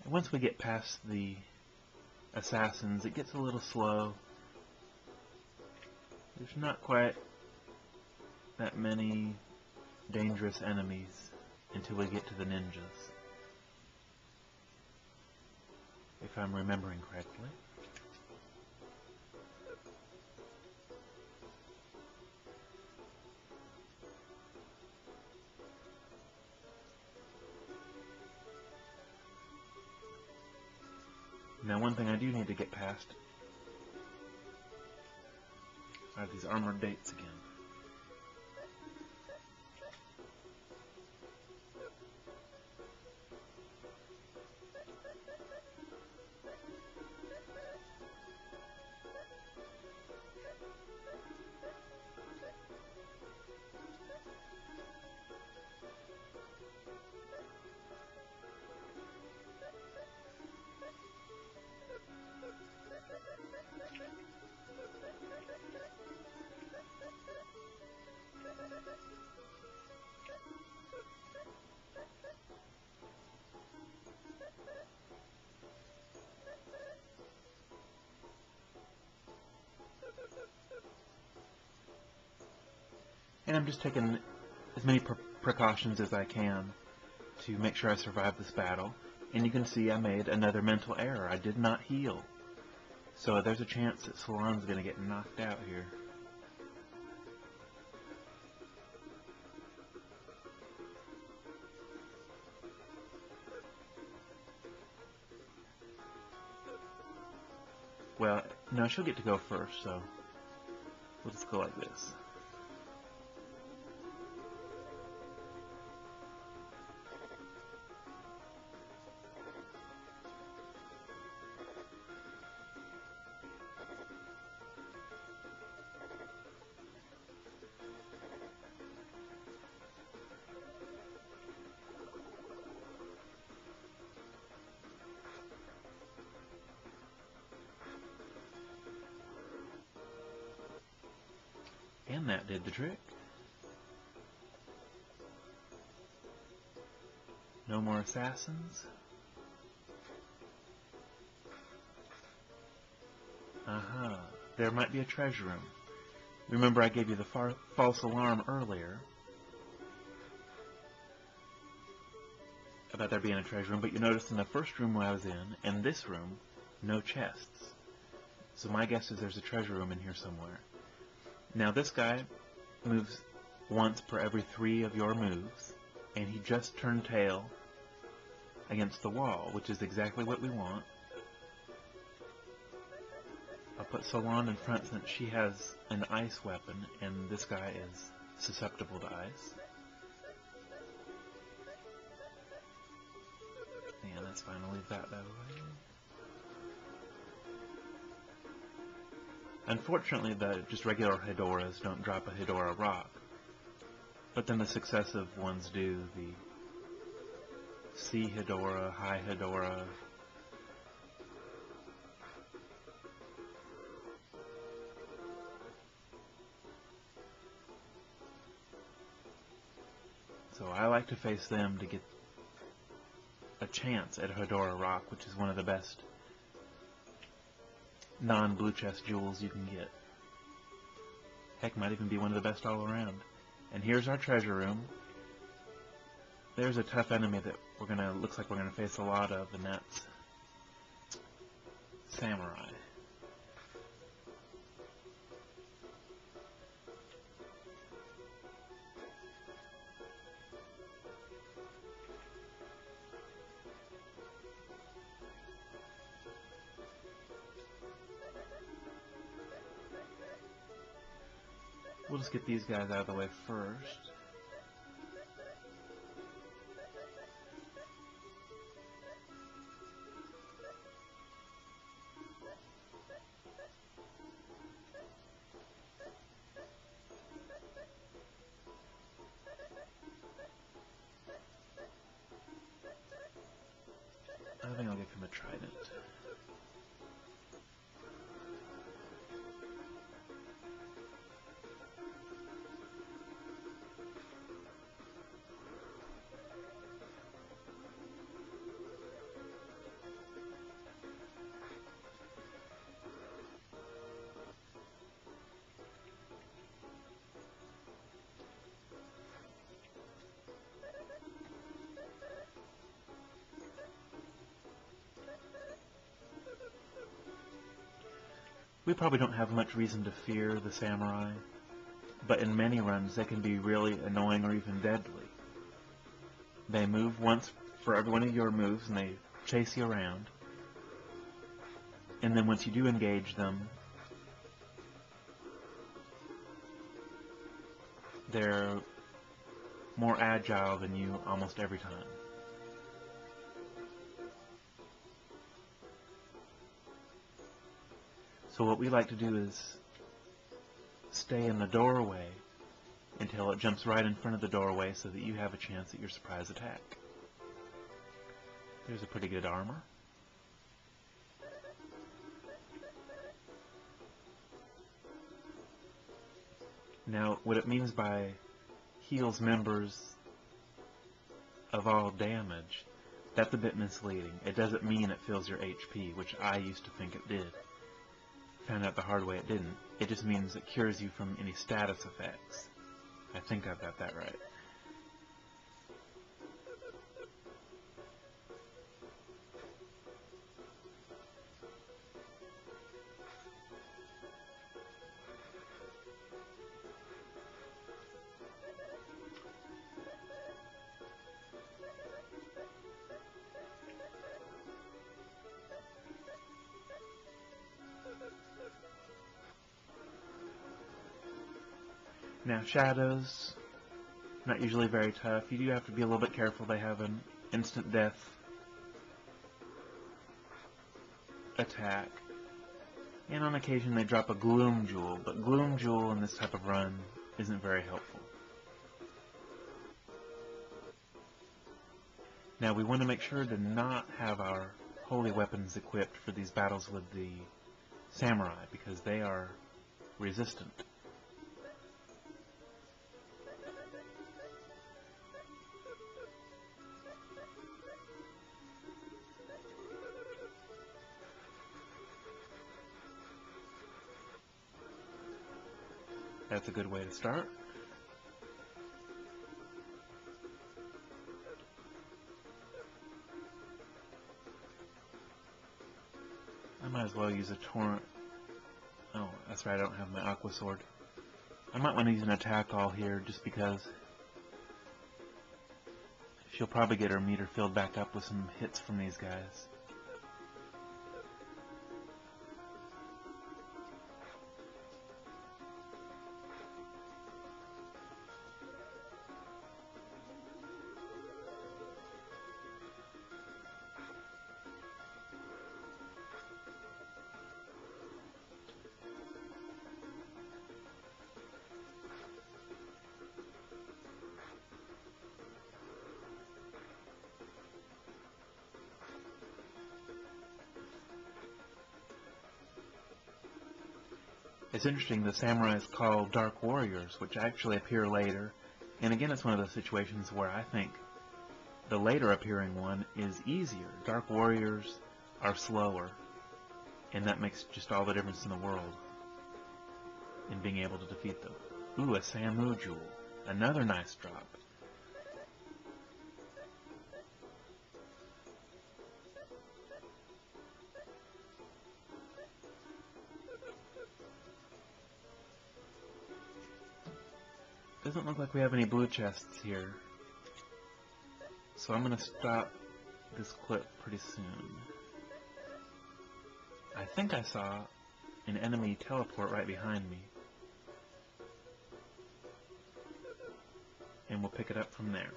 And once we get past the assassins, it gets a little slow. There's not quite that many dangerous enemies until we get to the ninjas, if I'm remembering correctly. Now, one thing I do need to get past are these armored dates again. And I'm just taking as many precautions as I can to make sure I survive this battle. And you can see I made another mental error. I did not heal. So there's a chance that Salon's going to get knocked out here. Well, no, she'll get to go first, so we'll just go like this. And that did the trick. No more assassins. Aha. There might be a treasure room. Remember I gave you the false alarm earlier about there being a treasure room, but you noticed in the first room I was in, and this room, no chests. So my guess is there's a treasure room in here somewhere. Now this guy moves once per every 3 of your moves, and he just turned tail against the wall, which is exactly what we want. I'll put Salon in front since she has an ice weapon, and this guy is susceptible to ice. Yeah, that's fine, I'll leave that way. Unfortunately, the just regular Hedoras don't drop a Hedora rock, but then the successive ones do. The C Hedora, High Hedora. So I like to face them to get a chance at Hedora rock, which is one of the best non-blue chest jewels you can get. Heck, might even be one of the best all around. And here's our treasure room. There's a tough enemy that looks like we're gonna face a lot of, and that's Samurai. We'll just get these guys out of the way first. I think I'll give him a trident. We probably don't have much reason to fear the samurai, but in many runs they can be really annoying or even deadly. They move once for every one of your moves, and they chase you around. And then once you do engage them, they're more agile than you almost every time. So what we like to do is stay in the doorway until it jumps right in front of the doorway so that you have a chance at your surprise attack. There's a pretty good armor. Now, what it means by heals members of all damage, that's a bit misleading. It doesn't mean it fills your HP, which I used to think it did. Found out the hard way it didn't. It just means it cures you from any status effects. I think I've got that right. Now, shadows, not usually very tough. You do have to be a little bit careful. They have an instant death attack. And on occasion they drop a gloom jewel, but gloom jewel in this type of run isn't very helpful. Now, we want to make sure to not have our holy weapons equipped for these battles with the samurai, because they are resistant. That's a good way to start. I might as well use a torrent. Oh, that's right, I don't have my aqua sword. I might want to use an attack all here just because she'll probably get her meter filled back up with some hits from these guys. It's interesting, the samurai is called Dark Warriors, which actually appear later. And again, it's one of those situations where I think the later appearing one is easier. Dark Warriors are slower, and that makes just all the difference in the world in being able to defeat them. Ooh, a Samu Jewel. Another nice drop. Doesn't look like we have any blue chests here, so I'm going to stop this clip pretty soon. I think I saw an enemy teleport right behind me, and we'll pick it up from there.